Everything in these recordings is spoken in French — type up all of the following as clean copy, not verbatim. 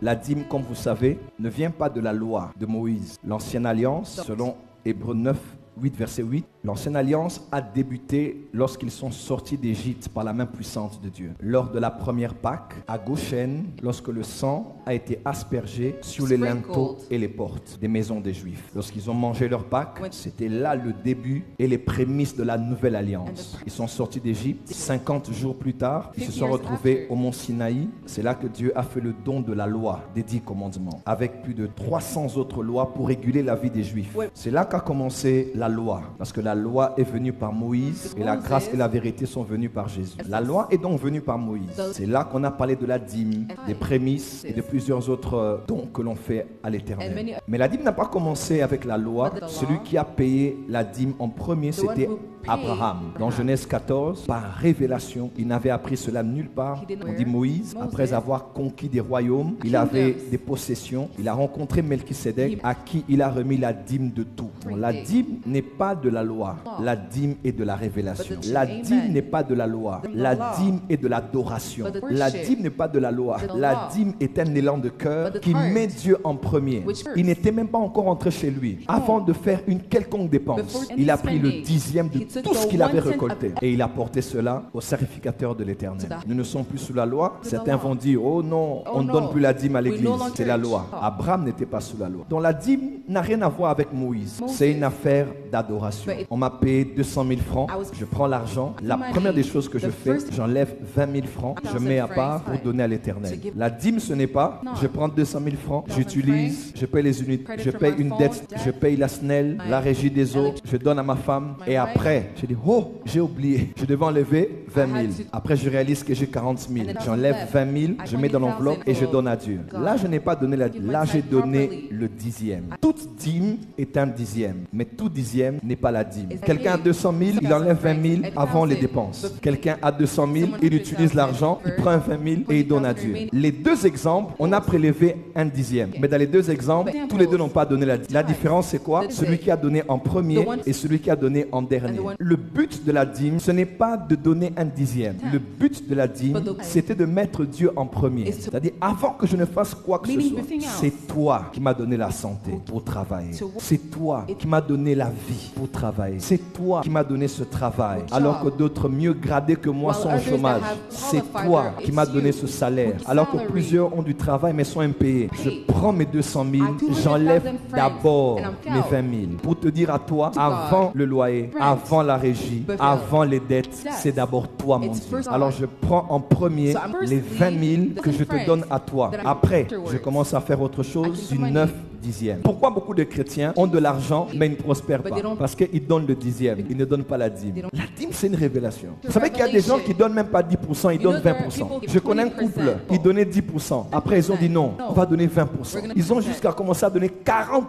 La dîme, comme vous savez, ne vient pas de la loi de Moïse. L'Ancienne Alliance, selon Hébreux 9, 8, verset 8, l'Ancienne Alliance a débuté lorsqu'ils sont sortis d'Égypte par la main puissante de Dieu. Lors de la première Pâque, à Goshen, lorsque le sang a été aspergé sur les linteaux et les portes des maisons des Juifs. Lorsqu'ils ont mangé leur Pâque, c'était là le début et les prémices de la Nouvelle Alliance. Ils sont sortis d'Égypte. 50 jours plus tard, ils se sont retrouvés au mont Sinaï. C'est là que Dieu a fait le don de la loi, des 10 commandements, avec plus de 300 autres lois pour réguler la vie des Juifs. C'est là qu'a commencé la loi, parce que la loi est venue par Moïse et la grâce et la vérité sont venues par Jésus. La loi est donc venue par Moïse. C'est là qu'on a parlé de la dîme, des prémices et de plusieurs autres dons que l'on fait à l'Éternel. Mais la dîme n'a pas commencé avec la loi. Celui qui a payé la dîme en premier, c'était Abraham. Dans Genèse 14, par révélation, il n'avait appris cela nulle part. On dit Moïse, après avoir conquis des royaumes, il avait des possessions. Il a rencontré Melchisédek, à qui il a remis la dîme de tout. Donc, la dîme n'est pas de la loi. La dîme est de la révélation. La dîme n'est pas de la loi. La dîme est de l'adoration. La dîme n'est pas de la loi. La dîme est un élan de cœur qui met Dieu en premier. Il n'était même pas encore entré chez lui. Avant de faire une quelconque dépense, il a pris le 10e de tout ce qu'il avait récolté et il a porté cela au sacrificateur de l'Éternel. Nous ne sommes plus sous la loi. Certains vont dire, oh non, on ne donne plus la dîme à l'église. C'est la loi. Abraham n'était pas sous la loi. Donc la dîme n'a rien à voir avec Moïse. C'est une affaire d'adoration. On m'a payé 200 000 francs. Je prends l'argent. La première des choses que je fais, j'enlève 20 000 francs. Je mets à part pour donner à l'Éternel. La dîme, ce n'est pas, je prends 200 000 francs, j'utilise, je paye les unités, je paye une dette, je paye la SNEL, la régie des eaux, je donne à ma femme et après, je dis, oh, j'ai oublié, je devais enlever 20 000. Après, je réalise que j'ai 40 000. J'enlève 20 000, je mets dans l'enveloppe et je donne à Dieu. Là, je n'ai pas donné la dîme. Là, j'ai donné le 10e. Toute dîme est un 10e, mais tout 10e n'est pas la dîme. Quelqu'un a 200 000, il enlève 20 000 avant les dépenses. Quelqu'un a 200 000, il utilise l'argent, il prend 20 000 et il donne à Dieu. Les deux exemples, on a prélevé un 10e. Mais dans les deux exemples, tous les deux n'ont pas donné la dîme. La différence, c'est quoi? Celui qui a donné en premier et celui qui a donné en dernier. Le but de la dîme, ce n'est pas de donner un 10e. Le but de la dîme, c'était de mettre Dieu en premier. C'est-à-dire, avant que je ne fasse quoi que ce soit, c'est toi qui m'as donné la santé pour travailler. C'est toi qui m'as donné la vie pour travailler. C'est toi qui m'as donné ce travail. Alors que d'autres mieux gradés que moi sont au chômage. C'est toi qui m'as donné ce salaire. Alors que plusieurs ont du travail mais sont impayés. Je prends mes 200 000, j'enlève d'abord mes 20 000. Pour te dire à toi, avant le loyer, avant la régie, avant les dettes, c'est d'abord toi mon Dieu. Alors je prends en premier les 20 000 que je te donne à toi. Après, je commence à faire autre chose du 9 10e. Pourquoi beaucoup de chrétiens ont de l'argent mais ils ne prospèrent pas? Parce qu'ils donnent le 10e, ils ne donnent pas la dîme. La dîme, c'est une révélation. Vous savez qu'il y a des gens qui donnent même pas 10%, ils donnent 20%. Je connais un couple, ils donnaient 10%. Après, ils ont dit non, on va donner 20%. Ils ont jusqu'à commencer à donner 40%.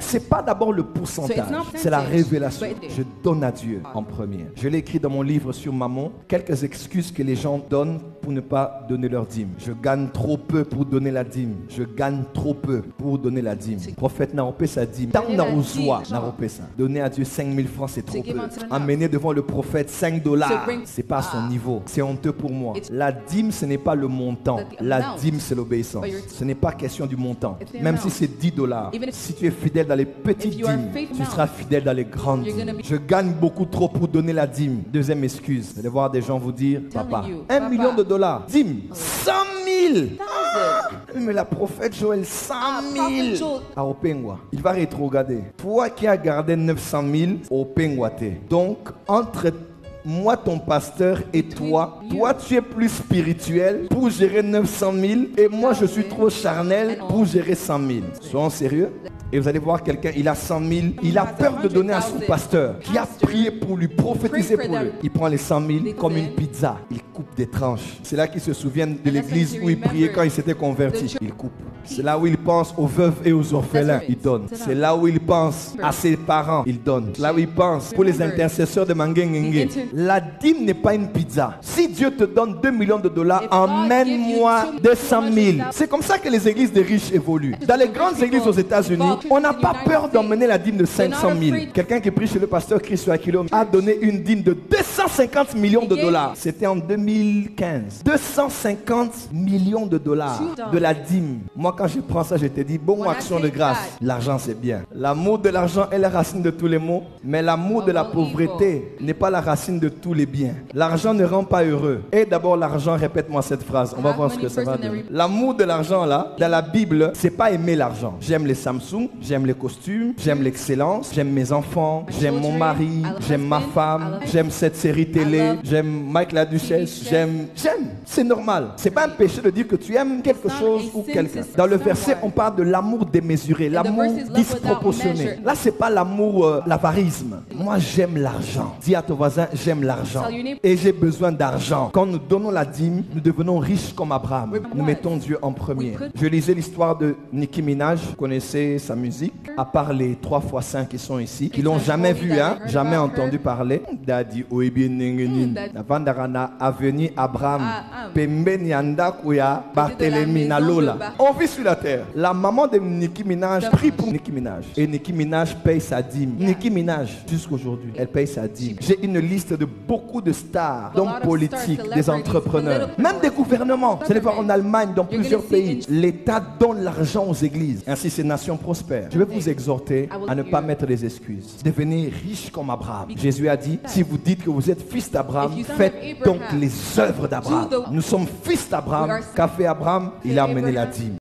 C'est pas d'abord le pourcentage, c'est la révélation. Je donne à Dieu en premier. Je l'ai écrit dans mon livre sur Mammon, quelques excuses que les gens donnent pour ne pas donner leur dîme. Je gagne trop peu pour donner la dîme. Je gagne trop peu pour donner la dîme. Prophète n'a pas sa dîme. Tant n'a pas ça. Donner à Dieu 5 000 francs, c'est trop peu. Amener devant le prophète 5 $, c'est pas à son niveau. C'est honteux pour moi. La dîme, ce n'est pas le montant. La dîme, c'est l'obéissance. Ce n'est pas question du montant. Même si c'est 10 $. Si tu es fidèle dans les petites dîmes, tu seras fidèle dans les grandes dîmes. Je gagne beaucoup trop pour donner la dîme. Deuxième excuse. Vous allez voir des gens vous dire, papa, 1 million de dollars, dîme, 100 000. Mais la prophète Joël, 100 000. À Opengwa. Il va rétrograder. Toi qui as gardé 900 000, Opengwa t'es. Donc, entre moi, ton pasteur, et toi, tu es plus spirituel pour gérer 900 000 et moi, je suis trop charnel pour gérer 100 000. Soyons sérieux. Et vous allez voir quelqu'un, il a 100 000, il a peur de donner à son pasteur qui a prié pour lui, prophétisé pour lui. Il prend les 100 000 comme une pizza, il coupe des tranches. C'est là qu'ils se souviennent de l'église où il priait quand il s'était converti. Il coupe. C'est là où il pense aux veuves et aux orphelins, il donne. C'est là où il pense à ses parents, il donne. C'est là où il pense pour les intercesseurs de Mangengenge. La dîme n'est pas une pizza. Si Dieu te donne 2 millions de dollars, emmène-moi 200 000. C'est comme ça que les églises des riches évoluent. Dans les grandes églises aux États-Unis, on n'a pas peur d'emmener la dîme de 500 000. Quelqu'un qui prie chez le pasteur Chris Aquilom a donné une dîme de 250 millions de dollars. C'était en 2000. 2015. 250 millions de dollars de la dîme. Moi, quand je prends ça, je te dis, bon, action de grâce. L'argent, c'est bien. L'amour de l'argent est la racine de tous les maux, mais l'amour de la pauvreté n'est pas la racine de tous les biens. L'argent ne rend pas heureux. Et d'abord, l'argent, répète-moi cette phrase. On va voir ce que ça va donner. L'amour de l'argent, là, dans la Bible, c'est pas aimer l'argent. J'aime les Samsung, j'aime les costumes, j'aime l'excellence, j'aime mes enfants, j'aime mon mari, j'aime ma femme, j'aime cette série télé, j'aime Mike la Duchesse, j'aime. C'est normal. C'est pas un péché de dire que tu aimes quelque chose ou quelqu'un. Dans le verset, on parle de l'amour démesuré, l'amour disproportionné. Là, c'est pas l'amour, l'avarisme. Moi, j'aime l'argent. Dis à ton voisin, j'aime l'argent. Et j'ai besoin d'argent. Quand nous donnons la dîme, nous devenons riches comme Abraham. Nous mettons Dieu en premier. Je lisais l'histoire de Nicki Minaj. Vous connaissez sa musique. À part les 3 x 5 qui sont ici, qui l'ont jamais vu, hein, jamais entendu parler. Daddy Oibien Navandarana Avenue Abraham Pembe Nyanda Kuya Barthélemy Nalola. On vit sur la terre. La maman de Nicki Minaj prie pour Nicki Minaj. Et Nicki Minaj paye sa dîme. Nicki Minaj, jusqu'aujourd'hui, elle paye sa dîme. J'ai une liste de beaucoup de stars, d'hommes politiques, des entrepreneurs, même des gouvernements. Ce n'est pas en Allemagne, dans plusieurs pays. L'État donne l'argent aux églises. Ainsi, ces nations prospèrent. Je vais vous exhorter à ne pas mettre des excuses. Devenez riche comme Abraham. Jésus a dit, si vous dites que vous êtes fils d'Abraham, faites donc les œuvres d'Abraham. Nous sommes fils d'Abraham. Qu'a fait Abraham? Il a amené la dîme.